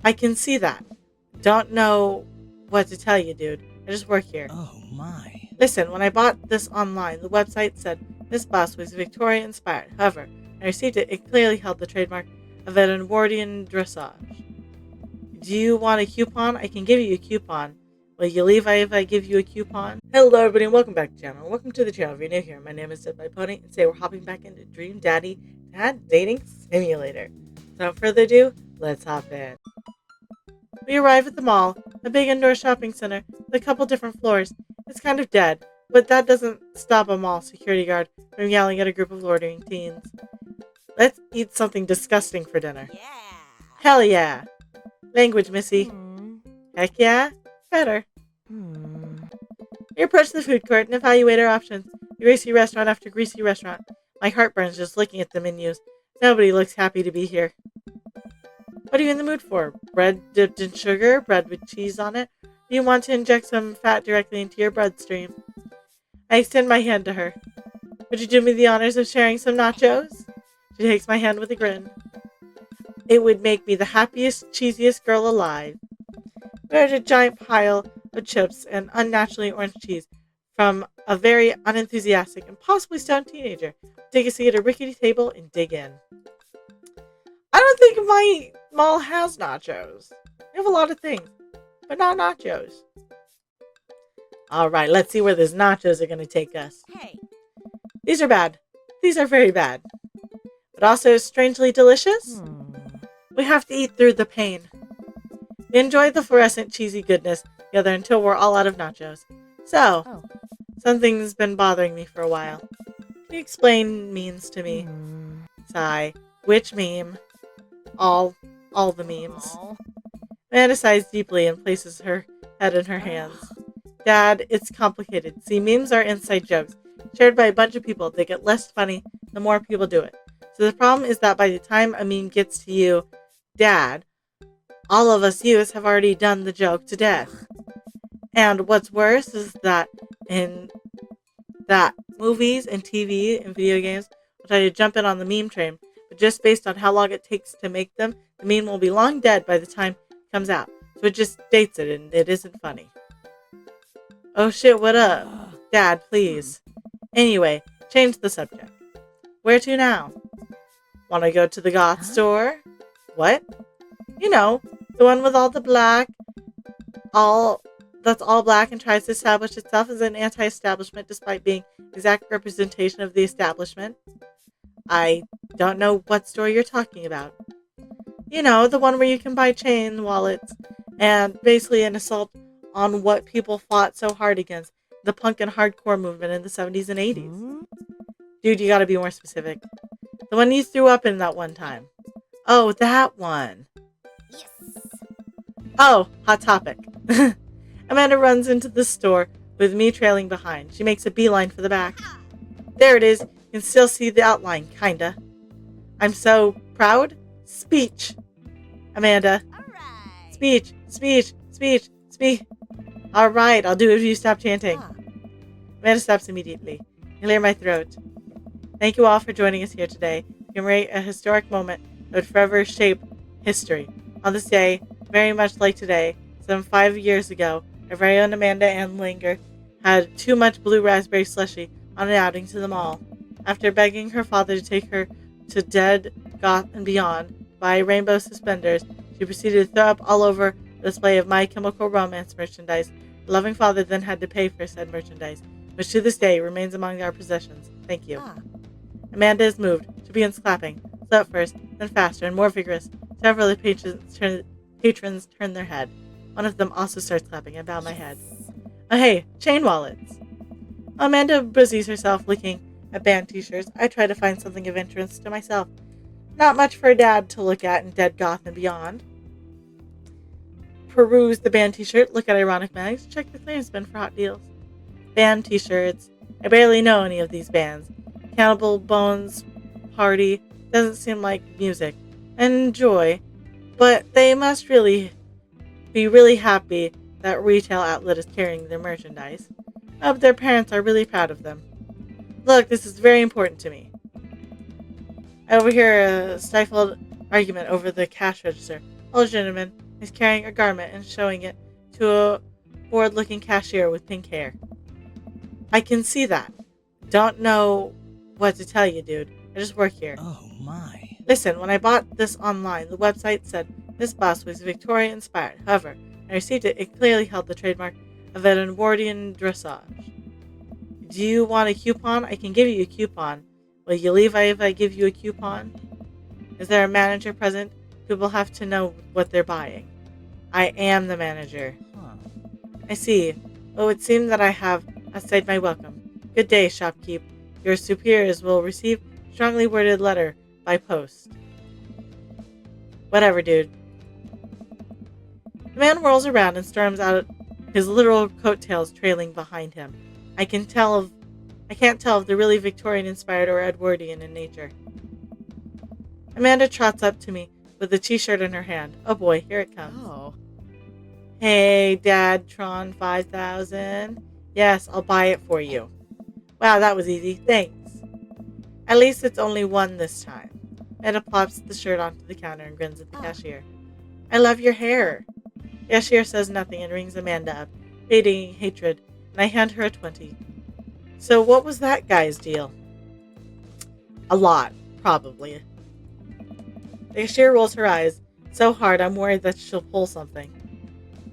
I can see that. Don't know what to tell you, dude. I just work here. Oh my. Listen, when I bought this online, the website said this bus was Victoria inspired. However, when I received it, it clearly held the trademark of an Edwardian dressage. Do you want a coupon? I can give you a coupon. Will you leave if I give you a coupon? Hello everybody and welcome back to the channel. Welcome to the channel if you're new here. My name is Dead by Pony and today we're hopping back into Dream Daddy Dad Dating Simulator. Without further ado, let's hop in. We arrive at the mall, a big indoor shopping center with a couple different floors. It's kind of dead, but that doesn't stop a mall security guard from yelling at a group of loitering teens. Let's eat something disgusting for dinner. Yeah. Hell yeah! Language, missy. Hmm. Heck yeah? Better. Hmm. We approach the food court and evaluate our options. Greasy restaurant after greasy restaurant. My heart burns just looking at the menus. Nobody looks happy to be here. What are you in the mood for? Bread dipped in sugar? Bread with cheese on it? Do you want to inject some fat directly into your bloodstream? I extend my hand to her. Would you do me the honors of sharing some nachos? She takes my hand with a grin. It would make me the happiest, cheesiest girl alive. We ordered a giant pile of chips and unnaturally orange cheese from a very unenthusiastic and possibly stoned teenager. Take a seat at a rickety table and dig in. I don't think my mall has nachos. They have a lot of things, but not nachos. Alright, let's see where these nachos are going to take us. Hey. These are bad. These are very bad. But also strangely delicious. We have to eat through the pain. We enjoy the fluorescent cheesy goodness together until we're all out of nachos. So, Oh. something's been bothering me for a while. Can you explain memes to me? Sigh. Which meme? All the memes. Oh. Amanda sighs deeply and places her head in her hands. Dad, it's complicated. See, memes are inside jokes, shared by a bunch of people. They get less funny the more people do it. So the problem is that by the time a meme gets to you, Dad, all of us youths have already done the joke to death. And what's worse is that in that movies and TV and video games will try to jump in on the meme train, but just based on how long it takes to make them, the meme will be long dead by the time it comes out. So it just dates it and it isn't funny. Oh shit, what up? Dad, please. Anyway, change the subject. Where to now? Want to go to the Goth store? What? You know, the one with all the black, that's all black and tries to establish itself as an anti-establishment despite being exact representation of the establishment. I don't know what store you're talking about. You know, the one where you can buy chain wallets and basically an assault on what people fought so hard against, the punk and hardcore movement in the 70s and 80s. Dude, you gotta be more specific. The one you threw up in that one time. Oh, that one. Yes. Oh, hot topic. Amanda runs into the store with me trailing behind. She makes a beeline for the back. There it is. You can still see the outline, kinda. I'm so proud. Speech. Amanda. Alright. Speech. Speech. Speech. Speech. Alright, I'll do it if you stop chanting. Amanda stops immediately. Clear my throat. Thank you all for joining us here today. We commemorate a historic moment that would forever shape history. On this day, very much like today, some 5 years ago, our very own Amanda Ann Langer had too much blue raspberry slushy on an outing to the mall. After begging her father to take her to Dead, Goth, and Beyond, buy rainbow suspenders, she proceeded to throw up all over the display of My Chemical Romance merchandise. The loving father then had to pay for said merchandise, which to this day remains among our possessions. Thank you. Amanda is moved. She begins clapping. Slow at first, then faster and more vigorous. Several of the patrons turn their head. One of them also starts clapping. I bow my head. Oh hey, chain wallets. Amanda busies herself looking at band t-shirts. I try to find something of interest to myself. Not much for Dad to look at in Dead, Goth, and Beyond. Peruse the band t-shirt, look at ironic mags, check the clearance bin for hot deals. Band t-shirts. I barely know any of these bands. Cannibal Bones Party doesn't seem like music. Enjoy, but they must really be really happy that retail outlet is carrying their merchandise. But their parents are really proud of them. Look, this is very important to me. I overhear a stifled argument over the cash register. Oh, gentlemen, He's carrying a garment and showing it to a bored-looking cashier with pink hair. I can see that. Don't know what to tell you, dude. I just work here. Oh my. Listen, when I bought this online, the website said this bus was Victorian inspired. However, I received it. It clearly held the trademark of an Edwardian dressage. Do you want a coupon? I can give you a coupon. Will you leave if I give you a coupon? Is there a manager present? People have to know what they're buying. I am the manager. Huh. I see. Oh, it seems that I have outside my welcome. Good day, shopkeep. Your superiors will receive a strongly worded letter by post. Whatever, dude. The man whirls around and storms out, his literal coattails trailing behind him. I can't tell if they're really Victorian inspired or Edwardian in nature. Amanda trots up to me with the t-shirt in her hand. Oh boy, here it comes. Oh. Hey, Dad Tron 5000. Yes, I'll buy it for you. Wow, that was easy. Thanks. At least it's only one this time. Amanda plops the shirt onto the counter and grins at the cashier. I love your hair. The cashier says nothing and rings Amanda up, fading hatred, and I hand her a 20. So what was that guy's deal? A lot, probably. The cashier rolls her eyes so hard I'm worried that she'll pull something.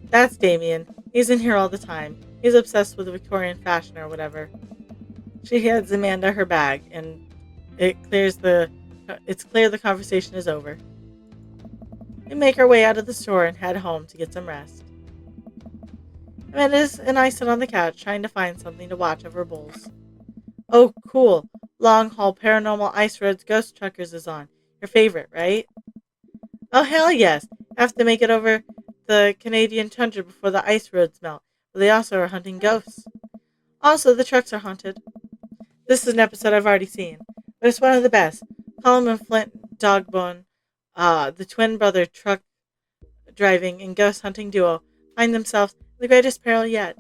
That's Damien. He's in here all the time. He's obsessed with Victorian fashion or whatever. She hands Amanda her bag, and it's clear the conversation is over. We make our way out of the store and head home to get some rest. Amanda and I sit on the couch trying to find something to watch over bowls. Oh, cool. Long Haul Paranormal Ice Roads Ghost Truckers is on. Your favorite, right? Oh, hell yes. Have to make it over the Canadian tundra before the ice roads melt, but they also are hunting ghosts. Also, the trucks are haunted. This is an episode I've already seen, but it's one of the best. Colum and Flint Dogbone, the twin brother truck driving and ghost hunting duo, find themselves in the greatest peril yet.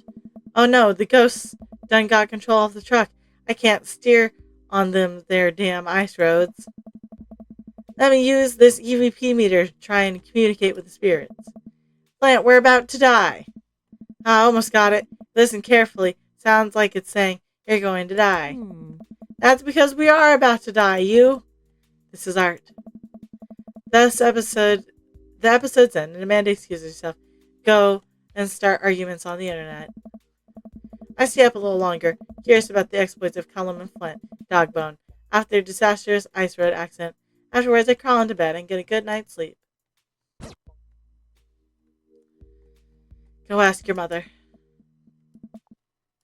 Oh no, the ghosts done got control of the truck. I can't steer on them their damn ice roads. Let me use this EVP meter to try and communicate with the spirits. Flint, we're about to die. I almost got it. Listen carefully. Sounds like it's saying, you're going to die. That's because we are about to die, you. This is art. The episode's end, and Amanda excuses herself. Go and start arguments on the internet. I stay up a little longer, curious about the exploits of Colum and Flint, Dogbone, after their disastrous ice road accident. Afterwards, I crawl into bed and get a good night's sleep. Go ask your mother.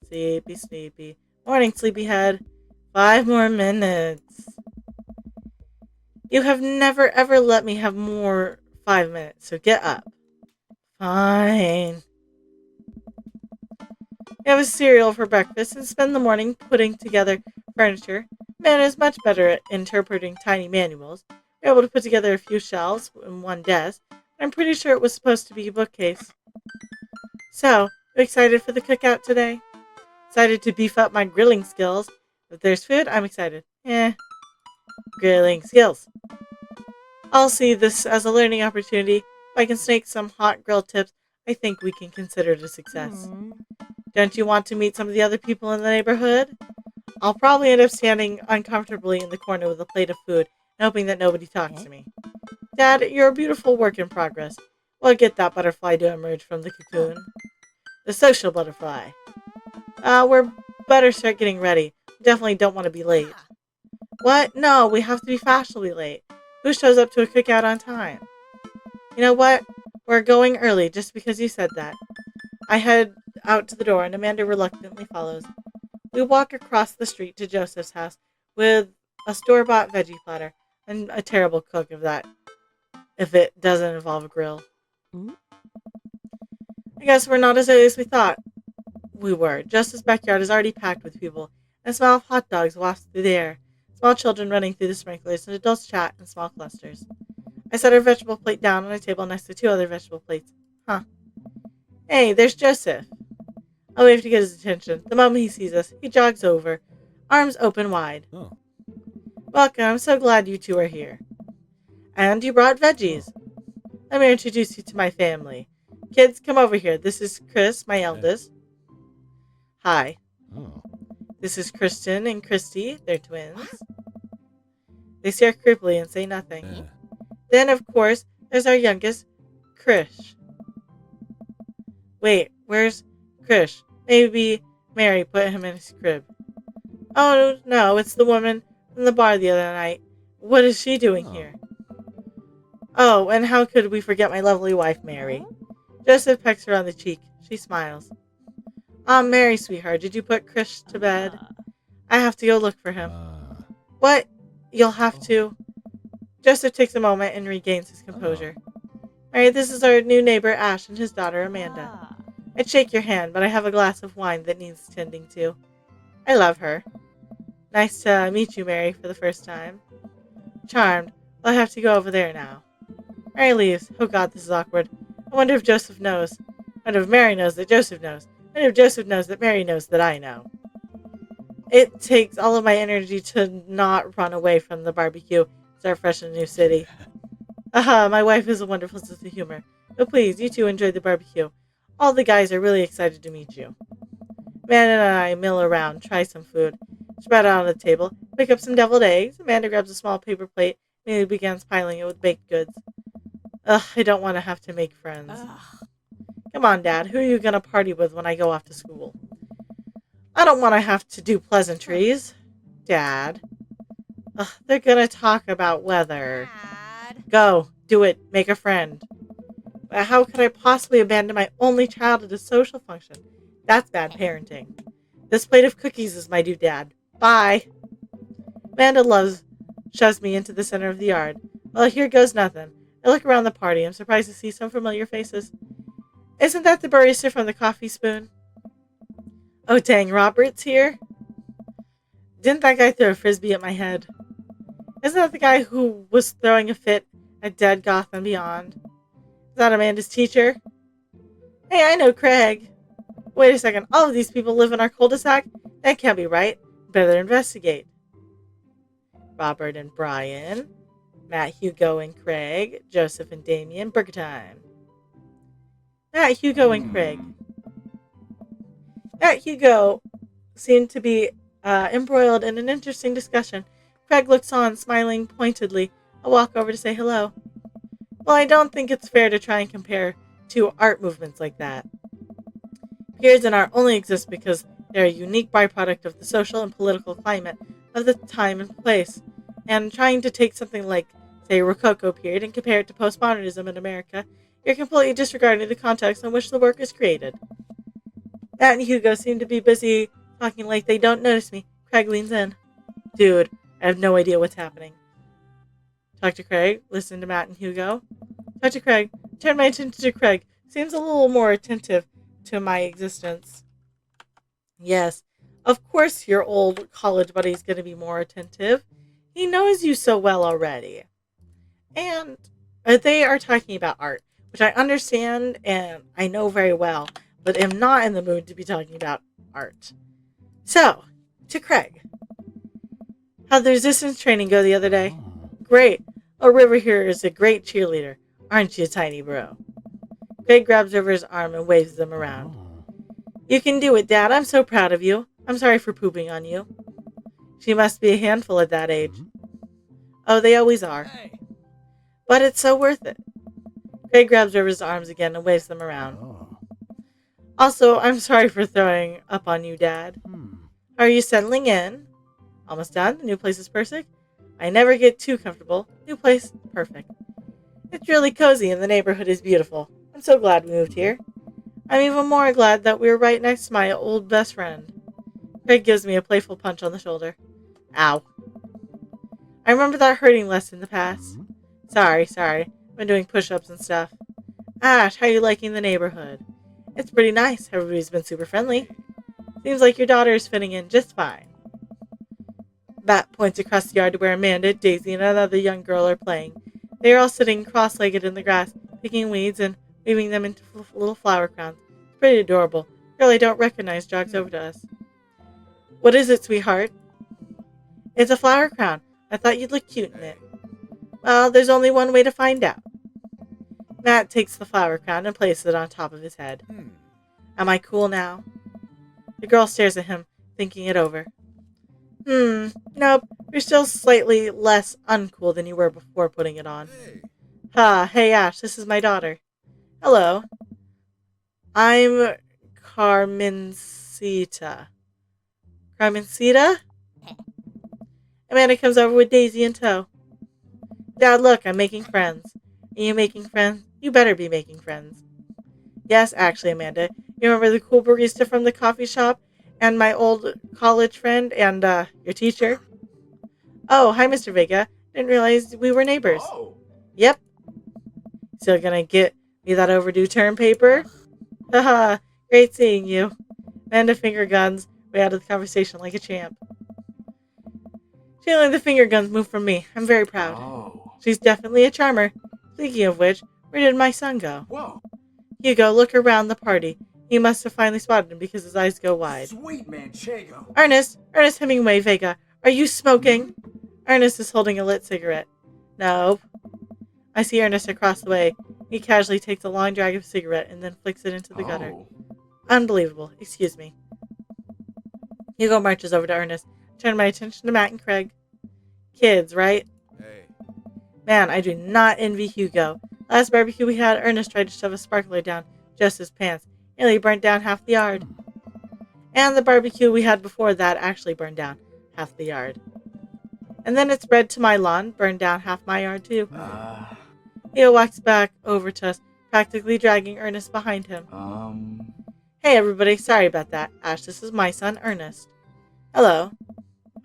Sleepy, sleepy. Morning, sleepyhead. 5 more minutes. You have never ever let me have more 5 minutes, so get up. Fine. We have a cereal for breakfast and spend the morning putting together furniture. Man is much better at interpreting tiny manuals. We were able to put together a few shelves and one desk. I'm pretty sure it was supposed to be a bookcase. So, you excited for the cookout today? Excited to beef up my grilling skills. If there's food, I'm excited. Grilling skills. I'll see this as a learning opportunity. If I can snake some hot grill tips, I think we can consider it a success. Don't you want to meet some of the other people in the neighborhood? I'll probably end up standing uncomfortably in the corner with a plate of food and hoping that nobody talks to me. Dad, you're a beautiful work in progress. We'll get that butterfly to emerge from the cocoon. The social butterfly. We're better start getting ready. We definitely don't want to be late. What? No, we have to be fashionably late. Who shows up to a cookout on time? You know what? We're going early just because you said that. I head out to the door and Amanda reluctantly follows. We walk across the street to Joseph's house with a store-bought veggie platter and a terrible cook of that if it doesn't involve a grill. I guess we're not as early as we thought we were. Joseph's backyard is already packed with people, and the smell of hot dogs wafts through the air. Small children running through the sprinklers, and adults chat in small clusters. I set our vegetable plate down on a table next to 2 other vegetable plates. Hey, there's Joseph. I wave to get his attention. The moment he sees us, he jogs over, arms open wide. Oh. Welcome, I'm so glad you two are here. And you brought veggies. Let me introduce you to my family. Kids, come over here. This is Chris, my eldest. Hi. Oh. This is Kristen and Christy. They're twins. They stare creepily and say nothing. Then, of course, there's our youngest, Krish. Wait, where's Krish? Maybe Mary put him in his crib. Oh, no, it's the woman from the bar the other night. What is she doing here? Oh, and how could we forget my lovely wife, Mary? Joseph pecks her on the cheek. She smiles. Mary, sweetheart, did you put Krish to bed? I have to go look for him. What? You'll have to. Joseph takes a moment and regains his composure. Mary, this is our new neighbor, Ash, and his daughter, Amanda. I'd shake your hand, but I have a glass of wine that needs tending to. I love her. Nice to meet you, Mary, for the first time. Charmed. Well, I have to go over there now. Mary leaves. Oh God, this is awkward. I wonder if Joseph knows. I wonder if Mary knows that Joseph knows. I wonder if Joseph knows that Mary knows that I know. It takes all of my energy to not run away from the barbecue. Start fresh in a new city. Aha, my wife has a wonderful sense of humor. But please, you two enjoy the barbecue. All the guys are really excited to meet you. Amanda and I mill around, try some food. Spread out on the table, pick up some deviled eggs. Amanda grabs a small paper plate and immediately begins piling it with baked goods. Ugh, I don't want to have to make friends. Come on, Dad, who are you going to party with when I go off to school? I don't want to have to do pleasantries. Dad. Ugh, they're going to talk about weather. Dad. Go, do it, make a friend. But how could I possibly abandon my only child at a social function? That's bad parenting. This plate of cookies is my due, Dad. Bye. Amanda shoves me into the center of the yard. Well, here goes nothing. I look around the party. I'm surprised to see some familiar faces. Isn't that the barista from the Coffee Spoon? Oh, dang, Robert's here? Didn't that guy throw a frisbee at my head? Isn't that the guy who was throwing a fit at Dead Goth and Beyond? Is that Amanda's teacher? Hey, I know Craig. Wait a second, all of these people live in our cul-de-sac? That can't be right. Better investigate. Robert and Brian, Matt, Hugo, and Craig, Joseph and Damien, burger time. Matt, Hugo, and Craig. Matt, Hugo seem to be embroiled in an interesting discussion. Craig looks on, smiling pointedly. I walk over to say hello. Well, I don't think it's fair to try and compare two art movements like that. Peers and art only exist because they're a unique byproduct of the social and political climate of the time and place. And trying to take something like, say, Rococo period and compare it to postmodernism in America, you're completely disregarding the context in which the work is created. Matt and Hugo seem to be busy talking like they don't notice me. Craig leans in. Dude, I have no idea what's happening. Talk to Craig. Listen to Matt and Hugo. Talk to Craig. Turn my attention to Craig. Seems a little more attentive to my existence. Yes, of course your old college buddy's going to be more attentive. He knows you so well already. And they are talking about art, which I understand and I know very well, but am not in the mood to be talking about art. So, to Craig. How'd the resistance training go the other day? Great. Oh, River here is a great cheerleader. Aren't you, tiny bro? Craig grabs River's arm and waves them around. You can do it, Dad. I'm so proud of you. I'm sorry for pooping on you. She must be a handful at that age. Oh, they always are. Hey. But it's so worth it. Craig grabs River's arms again and waves them around. Also, I'm sorry for throwing up on you, Dad. Are you settling in? Almost done? The new place is perfect? I never get too comfortable. New place, perfect. It's really cozy and the neighborhood is beautiful. I'm so glad we moved here. I'm even more glad that we're right next to my old best friend. Craig gives me a playful punch on the shoulder. Ow. I remember that hurting less in the past. Sorry. I've been doing push-ups and stuff. Ash, how are you liking the neighborhood? It's pretty nice. Everybody's been super friendly. Seems like your daughter is fitting in just fine. Matt points across the yard to where Amanda, Daisy, and another young girl are playing. They are all sitting cross-legged in the grass, picking weeds and weaving them into little flower crowns. It's pretty adorable. The girl I don't recognize jogs over to us. What is it, sweetheart? It's a flower crown. I thought you'd look cute in it. Well, there's only one way to find out. Matt takes the flower crown and places it on top of his head. Am I cool now? The girl stares at him, thinking it over. Nope. You're still slightly less uncool than you were before putting it on. Hey. Hey Ash, this is my daughter. Hello. I'm Carmencita. Carmencita? Amanda comes over with Daisy in tow. Dad, look, I'm making friends. Are you making friends? You better be making friends. Yes, actually, Amanda. You remember the cool barista from the coffee shop? And my old college friend? And, your teacher? Oh, hi, Mr. Vega. Didn't realize we were neighbors. Oh. Yep. Still gonna get me that overdue term paper? Haha, great seeing you. Amanda finger guns way out of the conversation like a champ. She only the finger guns move from me. I'm very proud. Oh. She's definitely a charmer. Speaking of which, where did my son go? Whoa. Hugo, look around the party. He must have finally spotted him because his eyes go wide. Sweet Manchego. Ernest Hemingway Vega, are you smoking? Ernest is holding a lit cigarette. No. I see Ernest across the way. He casually takes a long drag of a cigarette and then flicks it into the gutter. Unbelievable. Excuse me. Hugo marches over to Ernest. Turn my attention to Matt and Craig. Kids, right? Hey. Man, I do not envy Hugo. Last barbecue we had, Ernest tried to shove a sparkler down just his pants. Nearly burnt down half the yard. And the barbecue we had before that actually burned down half the yard. And then it spread to my lawn, burned down half my yard too. Hugo walks back over to us, practically dragging Ernest behind him. Hey everybody, sorry about that. Ash, this is my son, Ernest. Hello.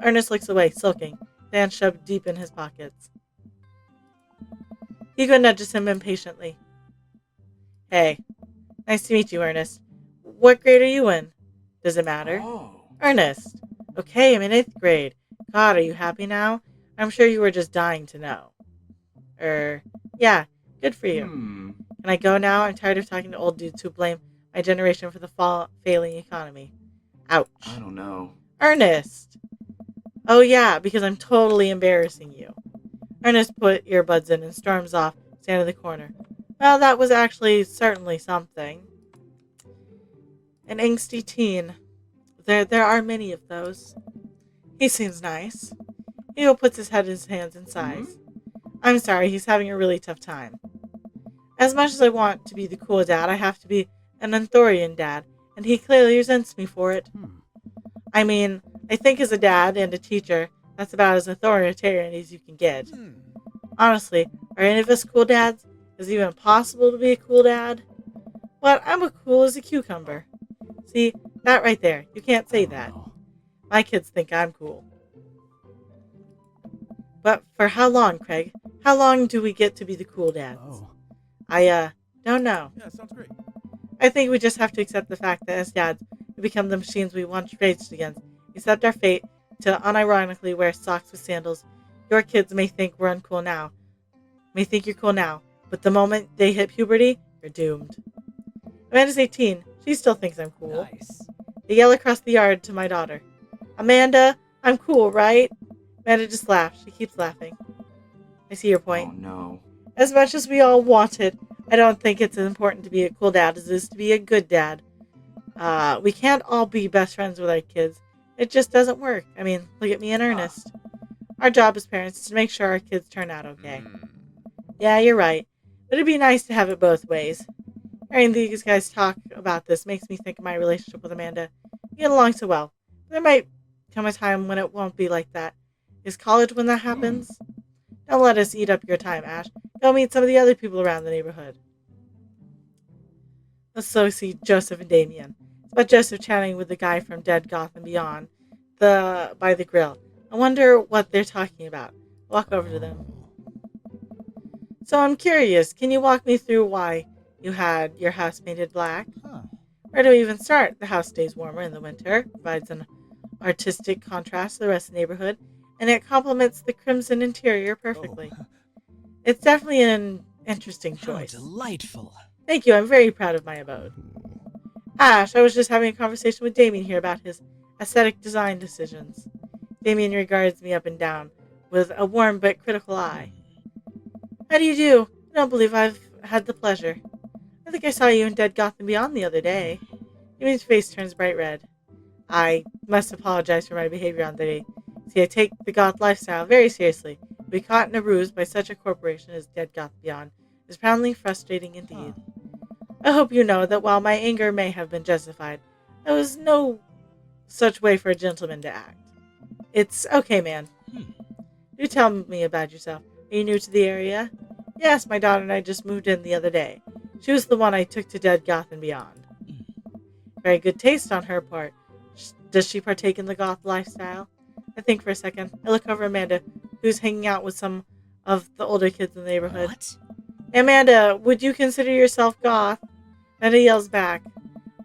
Ernest looks away, sulking, hands shoved deep in his pockets. Hugo nudges him impatiently. Hey. Nice to meet you, Ernest. What grade are you in? Does it matter? Oh. Ernest. Okay, I'm in 8th grade. God, are you happy now? I'm sure you were just dying to know. Yeah, good for you. Can I go now? I'm tired of talking to old dudes who blame my generation for the failing economy. Ouch. I don't know. Ernest! Oh yeah, because I'm totally embarrassing you. Ernest put earbuds in and storms off, standing in the corner. Well, that was actually certainly something. An angsty teen. There are many of those. He seems nice. Hugo puts his head in his hands and sighs. I'm sorry, he's having a really tough time. As much as I want to be the cool dad, I have to be an Anthorian dad, and he clearly resents me for it. I mean, I think as a dad and a teacher, that's about as authoritarian as you can get. Honestly, are any of us cool dads? Is it even possible to be a cool dad? What? I'm as cool as a cucumber. See, that right there. You can't say that. My kids think I'm cool. But for how long, Craig? How long do we get to be the cool dads? I don't know. Yeah, sounds great. I think we just have to accept the fact that as dads, we become the machines we once raged against. Accept our fate to unironically wear socks with sandals. Your kids may think we're uncool now. May think you're cool now. But the moment they hit puberty, you're doomed. Amanda's 18. She still thinks I'm cool. Nice. They yell across the yard to my daughter. Amanda, I'm cool, right? Amanda just laughs. She keeps laughing. I see your point. Oh no. As much as we all want it, I don't think it's as important to be a cool dad as it is to be a good dad. We can't all be best friends with our kids. It just doesn't work. I mean, look at me and Ernest. Our job as parents is to make sure our kids turn out okay. Yeah, you're right. But it'd be nice to have it both ways. Hearing these guys talk about this makes me think of my relationship with Amanda. We get along so well. There might come a time when it won't be like that. Is college when that happens? Don't let us eat up your time, Ash. Go meet some of the other people around the neighborhood. Let's so see Joseph and Damien. It's about Joseph chatting with the guy from Dead Goth and Beyond by the grill. I wonder what they're talking about. Walk over to them. So I'm curious, can you walk me through why you had your house painted black? Where do we even start? The house stays warmer in the winter, provides an artistic contrast to the rest of the neighborhood, and it complements the crimson interior perfectly. It's definitely an interesting choice. How delightful. Thank you, I'm very proud of my abode. Ash, I was just having a conversation with Damien here about his aesthetic design decisions. Damien regards me up and down with a warm but critical eye. How do you do? I don't believe I've had the pleasure. I think I saw you in Dead Goth and Beyond the other day. Damien's face turns bright red. I must apologize for my behavior on the day. See, I take the goth lifestyle very seriously. To be caught in a ruse by such a corporation as Dead Goth Beyond is profoundly frustrating indeed. I hope you know that while my anger may have been justified, there was no such way for a gentleman to act. It's okay, man. Do tell me about yourself. Are you new to the area? Yes, my daughter and I just moved in the other day. She was the one I took to Dead Goth and Beyond. Very good taste on her part. Does she partake in the goth lifestyle? I think for a second. I look over Amanda, who's hanging out with some of the older kids in the neighborhood. What? Amanda, would you consider yourself goth? Amanda yells back.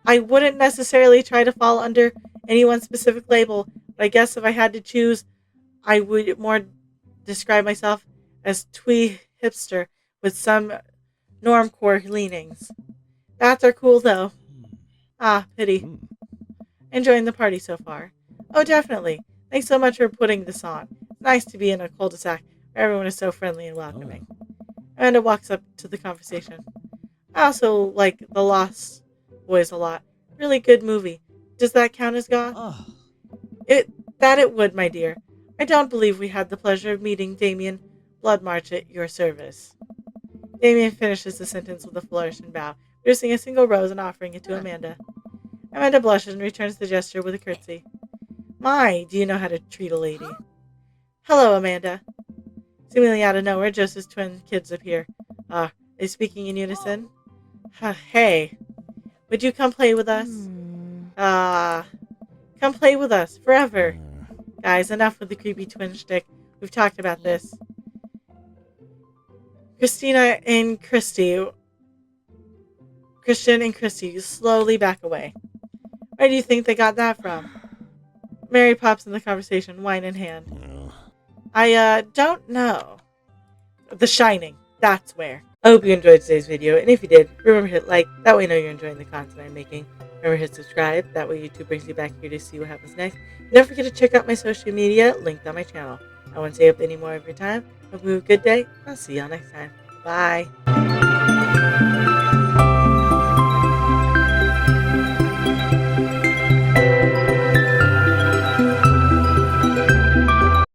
I wouldn't necessarily try to fall under any one specific label, but I guess if I had to choose, I would more describe myself as twee hipster with some normcore leanings. Bats are cool though. Ah, pity. Enjoying the party so far? Oh, definitely. Thanks so much for putting this on. It's nice to be in a cul-de-sac where everyone is so friendly and welcoming. Amanda walks up to the conversation. I also like The Lost Boys a lot. Really good movie. Does that count as goth? Oh. It would, my dear. I don't believe we had the pleasure of meeting Damien Bloodmarch at your service. Damien finishes the sentence with a flourish and bow, producing a single rose and offering it to Amanda. Amanda blushes and returns the gesture with a curtsy. My, do you know how to treat a lady? Hello, Amanda. Seemingly out of nowhere, Joseph's twin kids appear. Are they speaking in unison? Hey, would you come play with us? Come play with us, forever. Guys, enough with the creepy twin shtick. We've talked about this. Christian and Christy slowly back away. Where do you think they got that from? Mary pops in the conversation, wine in hand. I don't know. The Shining. That's where. I hope you enjoyed today's video, and if you did, remember to hit like. That way I know you're enjoying the content I'm making. Remember to hit subscribe. That way YouTube brings you back here to see what happens next. And don't forget to check out my social media linked on my channel. I won't take up any more of your time. Hope you have a good day. I'll see y'all next time. Bye.